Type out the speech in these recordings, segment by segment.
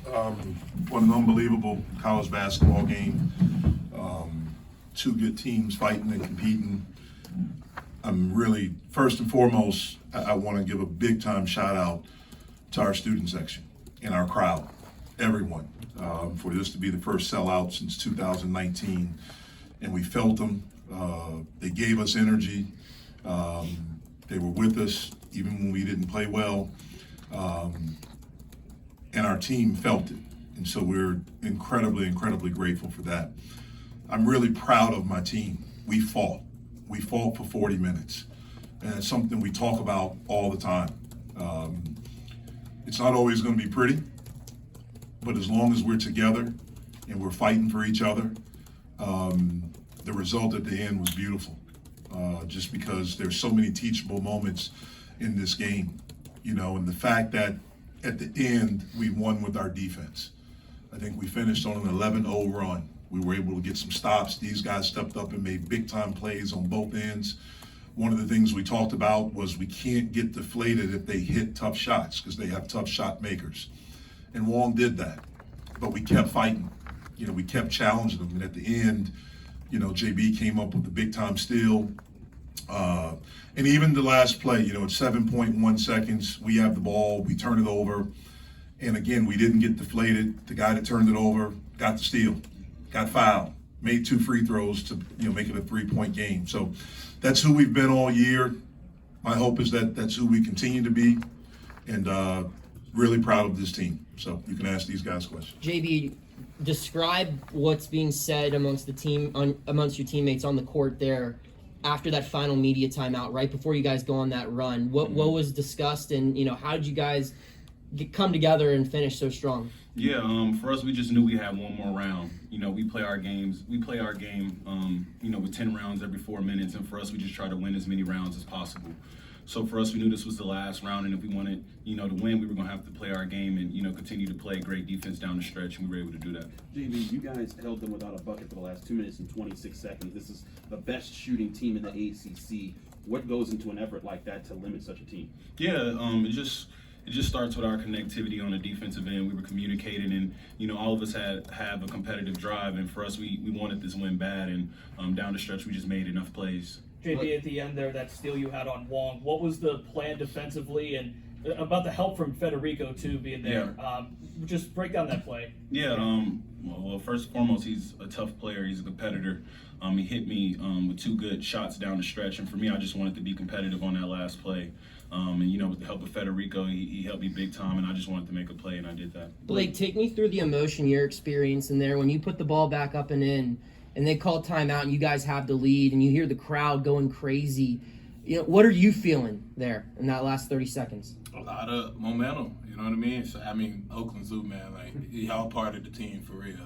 What an unbelievable college basketball game. Two good teams fighting and competing. I'm really, first and foremost, I want to give a big time shout out to our student section and our crowd, everyone, for this to be the first sellout since 2019. And we felt them. They gave us energy. They were with us even when we didn't play well. And our team felt it. And so we're incredibly, incredibly grateful for that. I'm really proud of my team. We fought. We fought for 40 minutes. And it's something we talk about all the time. It's not always going to be pretty, but as long as we're together and we're fighting for each other, the result at the end was beautiful. Just because there's so many teachable moments in this game, and the fact that at the end we won with our defense. I think we finished on an 11-0 run. We were able to get some stops. These guys stepped up and made big time plays on both ends. One of the things we talked about was we can't get deflated if they hit tough shots because they have tough shot makers. And Wong did that, but we kept fighting. We kept challenging them. And at the end, JB came up with the big time steal. And even the last play, at 7.1 seconds, we have the ball, we turn it over. And again, we didn't get deflated. The guy that turned it over got the steal, got fouled, made 2 free throws to make it a 3-point game. So that's who we've been all year. My hope is that that's who we continue to be, and really proud of this team. So you can ask these guys questions. JB, describe what's being said amongst amongst your teammates on the court there after that final media timeout, right before you guys go on that run. What was discussed, and how did you guys come together and finish so strong? Yeah, for us, we just knew we had one more round. We play our games. We play our game, with 10 rounds every 4 minutes, and for us, we just try to win as many rounds as possible. So for us, we knew this was the last round, and if we wanted, to win, we were going to have to play our game and, continue to play great defense down the stretch, and we were able to do that. JB, you guys held them without a bucket for the last 2 minutes and 26 seconds. This is the best shooting team in the ACC. What goes into an effort like that to limit such a team? Yeah, it just starts with our connectivity on the defensive end. We were communicating, and all of us have a competitive drive, and for us, we wanted this win bad, and down the stretch, we just made enough plays. JB, at the end there, that steal you had on Wong, what was the plan defensively, and about the help from Federico too being there? Yeah. Just break down that play. Yeah, well, first and foremost, he's a tough player. He's a competitor. He hit me with 2 good shots down the stretch, and for me, I just wanted to be competitive on that last play. And with the help of Federico, he helped me big time, and I just wanted to make a play, and I did that. Blake, take me through the emotion you're experiencing there when you put the ball back up and in, and they call timeout, and you guys have the lead, and you hear the crowd going crazy. What are you feeling there in that last 30 seconds? A lot of momentum, you know what I mean? So, Oakland Zoo, man, y'all part of the team for real.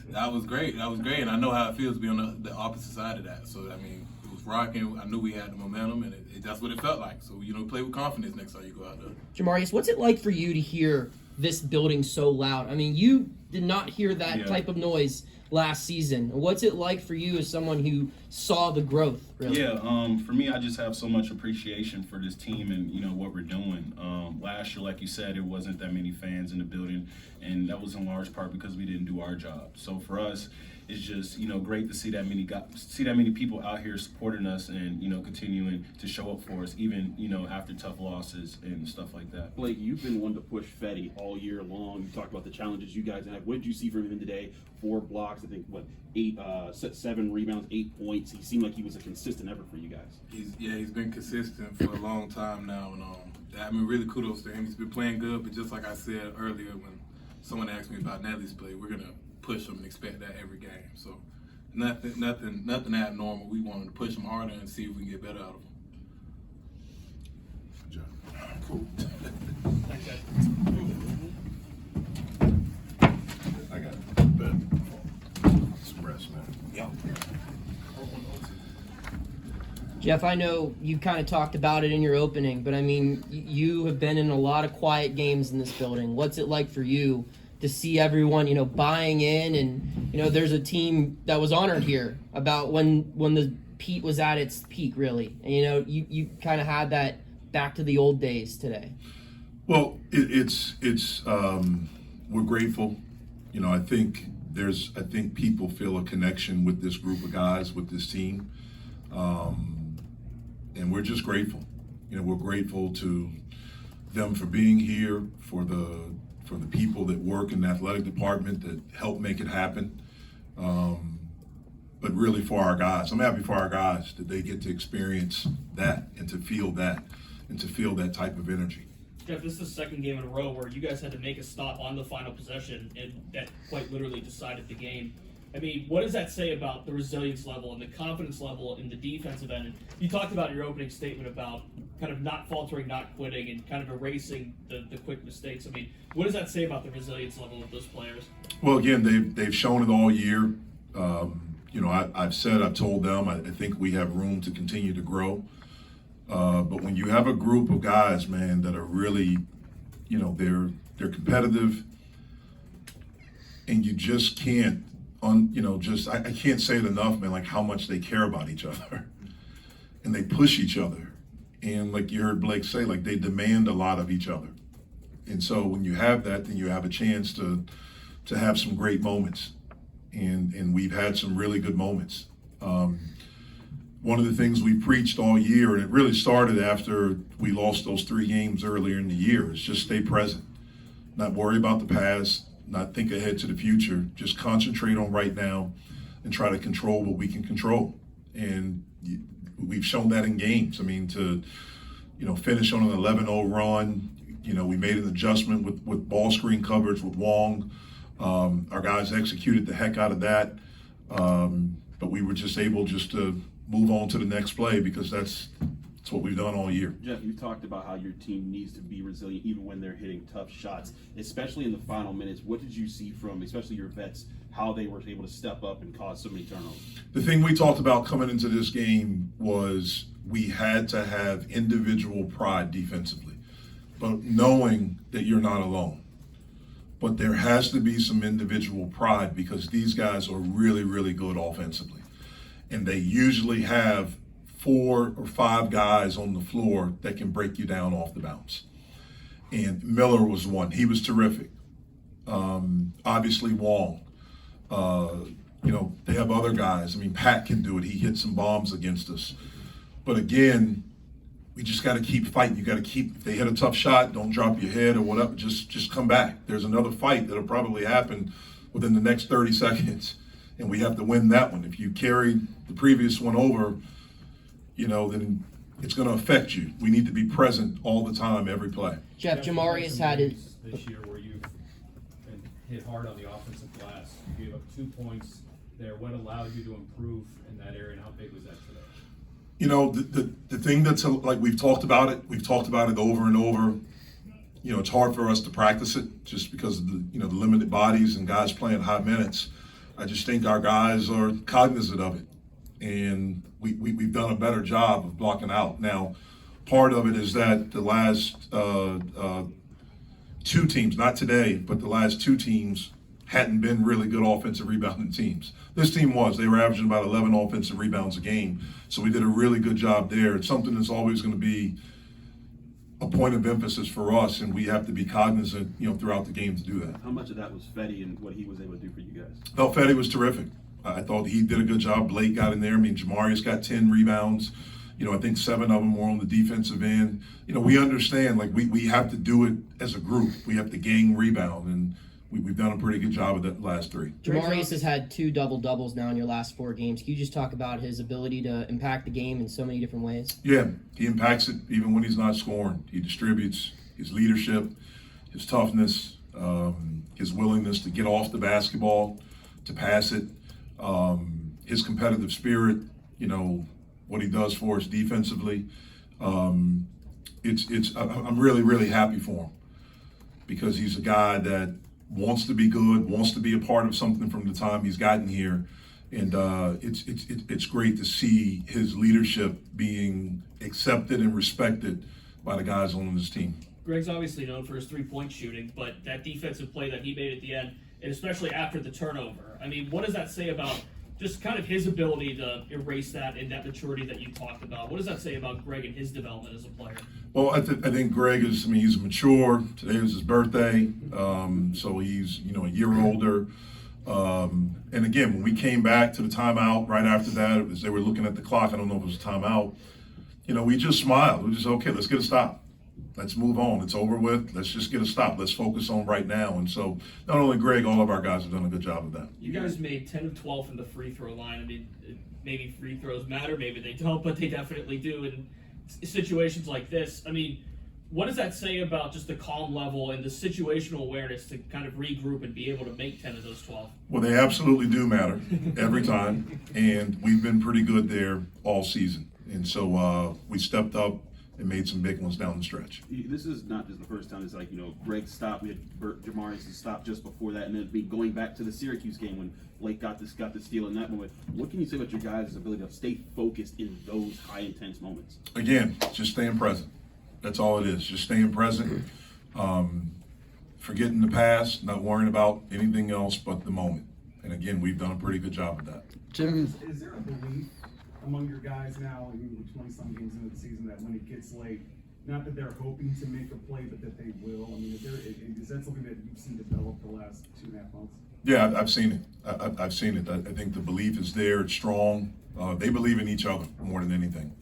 That was great. And I know how it feels to be on the opposite side of that. So, it was rocking. I knew we had the momentum, and that's what it felt like. So, play with confidence next time you go out there. Jamarius, what's it like for you to hear this building so loud? You did not hear that type of noise last season. What's it like for you as someone who saw the growth, really? Yeah, for me, I just have so much appreciation for this team and, what we're doing. Last year, like you said, it wasn't that many fans in the building, and that was in large part because we didn't do our job. So for us, it's just, great to see that many people out here supporting us and, continuing to show up for us, even, after tough losses and stuff like that. Blake, you've been one to push Fetty all year long. You talked about the challenges you guys have. What did you see from him today? 4 blocks, I think, 7 rebounds, 8 points. He seemed like he was a consistent effort for you guys. He's been consistent for a long time now, and really kudos to him. He's been playing good, but just like I said earlier when someone asked me about Natalie's play, we're gonna push him and expect that every game. So nothing abnormal. We want him to push him harder and see if we can get better out of him. Good job. Cool. Thanks, guys. I got it. Bet. Some rest, man. Yeah. Jeff, I know you kind of talked about it in your opening, but you have been in a lot of quiet games in this building. What's it like for you to see everyone, buying in, and there's a team that was honored here about when the Pitt was at its peak, really, and you kind of had that back to the old days today. Well, it's we're grateful. You know, I think people feel a connection with this group of guys, with this team, and we're just grateful. You know, we're grateful to them for being here, for the people that work in the athletic department that help make it happen. But really for our guys, I'm happy for our guys that they get to experience that and to feel that type of energy. Jeff, this is the second game in a row where you guys had to make a stop on the final possession, and that quite literally decided the game. I mean, what does that say about the resilience level and the confidence level in the defensive end? And you talked about in your opening statement about kind of not faltering, not quitting, and kind of erasing the quick mistakes. I mean, what does that say about the resilience level of those players? Well, again, they've shown it all year. You know, I've told them, I think we have room to continue to grow. But when you have a group of guys, man, that are really, you know, they're competitive, and you just can't, I can't say it enough, man, like how much they care about each other, and they push each other, and like you heard Blake say, like they demand a lot of each other, and so when you have that, then you have a chance to have some great moments, and we've had some really good moments. One of the things we preached all year, and it really started after we lost those 3 games earlier in the year, is just stay present. Not worry about the past, not think ahead to the future, just concentrate on right now and try to control what we can control. And we've shown that in games. I mean, to, you know, finish on an 11-0 run, you know, we made an adjustment with ball screen coverage with Wong. Our guys executed the heck out of that. But we were just able to move on to the next play because that's what we've done all year. Jeff, you talked about how your team needs to be resilient even when they're hitting tough shots, especially in the final minutes. What did you see from, especially your vets, how they were able to step up and cause so many turnovers? The thing we talked about coming into this game was we had to have individual pride defensively, but knowing that you're not alone. But there has to be some individual pride because these guys are really, really good offensively. And they usually have 4 or 5 guys on the floor that can break you down off the bounce. And Miller was one. He was terrific. Obviously Wong. You know, they have other guys. I mean, Pat can do it. He hit some bombs against us. But again, we just got to keep fighting. You got to keep, if they hit a tough shot, don't drop your head or whatever. Just come back. There's another fight that'll probably happen within the next 30 seconds. And we have to win that one. If you carry the previous one over, you know, then it's going to affect you. We need to be present all the time, every play. Jeff, Jamarius had it this year where you've been hit hard on the offensive glass. You gave up 2 points there. What allowed you to improve in that area, and how big was that today? You know, the thing that's like we've talked about it over and over. You know, it's hard for us to practice it just because of the limited bodies and guys playing high minutes. I just think our guys are cognizant of it, and we've done a better job of blocking out. Now, part of it is that the last 2 teams, not today, but the last 2 teams hadn't been really good offensive rebounding teams. This team was. They were averaging about 11 offensive rebounds a game, so we did a really good job there. It's something that's always going to be a point of emphasis for us, and we have to be cognizant, you know, throughout the game to do that. How much of that was Fetty and what he was able to do for you guys? No, Fetty was terrific. I thought he did a good job. Blake got in there. I mean, Jamarius got 10 rebounds. You know, I think 7 of them were on the defensive end. You know, we understand, like, we have to do it as a group. We have to gang rebound, and we've done a pretty good job of that last 3. Jamarius has had 2 double-doubles now in your last 4 games. Can you just talk about his ability to impact the game in so many different ways? Yeah, he impacts it even when he's not scoring. He distributes. His leadership, his toughness, his willingness to get off the basketball, to pass it, his competitive spirit, you know, what he does for us defensively. I'm really, really happy for him because he's a guy that wants to be good, wants to be a part of something from the time he's gotten here, and it's great to see his leadership being accepted and respected by the guys on his team. Greg's obviously known for his 3-point shooting, but that defensive play that he made at the end, and especially after the turnover, I mean, what does that say about just kind of his ability to erase that and that maturity that you talked about. What does that say about Greg and his development as a player? Well, I think Greg is, he's mature. Today was his birthday, so he's, a year older. And again, when we came back to the timeout right after that, it was, they were looking at the clock. I don't know if it was a timeout. We just smiled. We just, okay, let's get a stop. Let's move on. It's over with. Let's just get a stop. Let's focus on right now. And so not only Greg, all of our guys have done a good job of that. You guys made 10 of 12 from the free throw line. I mean, maybe free throws matter, maybe they don't, but they definitely do in situations like this. I mean, what does that say about just the calm level and the situational awareness to kind of regroup and be able to make 10 of those 12? Well, they absolutely do matter every time. And we've been pretty good there all season. And so we stepped up and made some big ones down the stretch. This is not just the first time. It's like, Greg stopped. We had Jamarius stopped just before that, and then be going back to the Syracuse game when Blake got the steal in that moment. What can you say about your guys' ability to stay focused in those high intense moments? Again, just staying present. That's all it is. Just staying present. Forgetting the past, not worrying about anything else but the moment. And again, we've done a pretty good job of that. Jim, Is there a belief among your guys now, I mean, 20-some games into the season, that when it gets late, not that they're hoping to make a play, but that they will? I mean, is that something that you've seen develop the last 2.5 months? Yeah, I've seen it. I've seen it. I think the belief is there. It's strong. They believe in each other more than anything.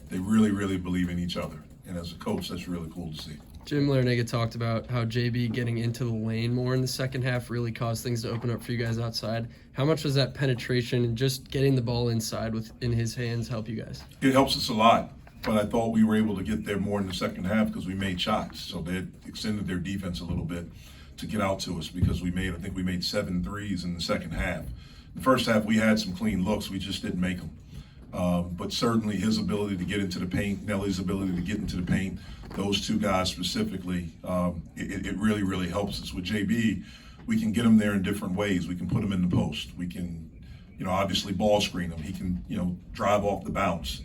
They really, really believe in each other. And as a coach, that's really cool to see. Jim Larinaga talked about how JB getting into the lane more in the second half really caused things to open up for you guys outside. How much was that penetration and just getting the ball inside in his hands help you guys? It helps us a lot, but I thought we were able to get there more in the second half because we made shots. So they had extended their defense a little bit to get out to us because I think we made 7 threes in the second half. The first half, we had some clean looks. We just didn't make them. But certainly his ability to get into the paint, Nelly's ability to get into the paint, those two guys specifically, it really, really helps us. With JB, we can get him there in different ways. We can put him in the post. We can, obviously ball screen him. He can, drive off the bounce.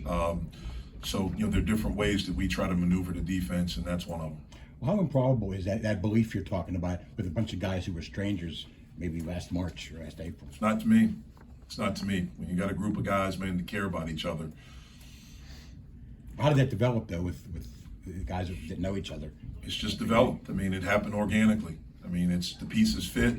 So, there are different ways that we try to maneuver the defense, and that's one of them. Well, how improbable is that belief you're talking about with a bunch of guys who were strangers maybe last March or last April? It's not to me. It's not to me. When you got a group of guys, man, that care about each other. How did that develop, though, with the guys that know each other? It's just developed. I mean, it happened organically. I mean, it's the pieces fit.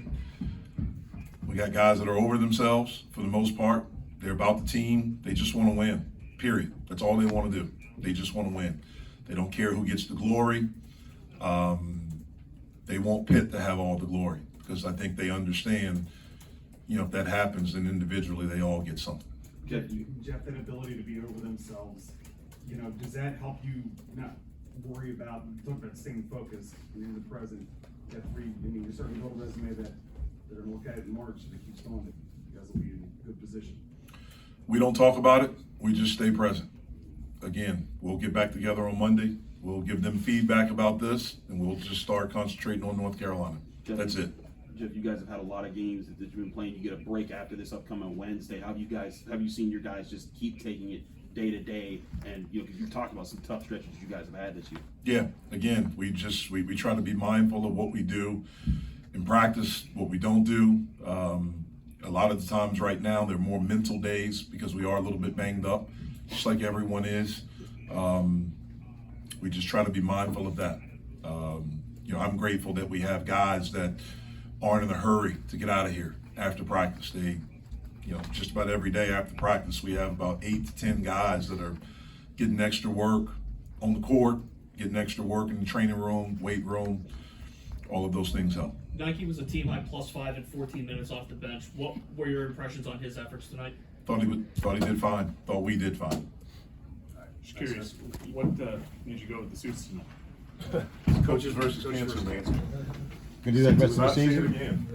We got guys that are over themselves for the most part. They're about the team. They just want to win, period. That's all they want to do. They just want to win. They don't care who gets the glory. They want Pitt to have all the glory because I think they understand, if that happens, then individually they all get something. Jeff, that ability to be over themselves, does that help you not worry about, talk about staying focused in the present? You're starting to build a resume that they're going to look at it in March if it keeps going, that you guys will be in a good position. We don't talk about it. We just stay present. Again, we'll get back together on Monday. We'll give them feedback about this, and we'll just start concentrating on North Carolina. That's it. Jeff, you guys have had a lot of games that you've been playing. You get a break after this upcoming Wednesday. Have you seen your guys just keep taking it day to day? And because you talked about some tough stretches you guys have had this year. Yeah. Again, we try to be mindful of what we do in practice, what we don't do. A lot of the times right now, they're more mental days because we are a little bit banged up, just like everyone is. We just try to be mindful of that. I'm grateful that we have guys that aren't in a hurry to get out of here after practice. They, just about every day after practice, we have about 8 to 10 guys that are getting extra work on the court, getting extra work in the training room, weight room. All of those things help. Nike was a team high +5 in 14 minutes off the bench. What were your impressions on his efforts tonight? Thought he did fine. Thought we did fine. Just curious, what made you go with the suits tonight? Coaches versus cancer, man. Gonna do that the rest of the Not see it season? again.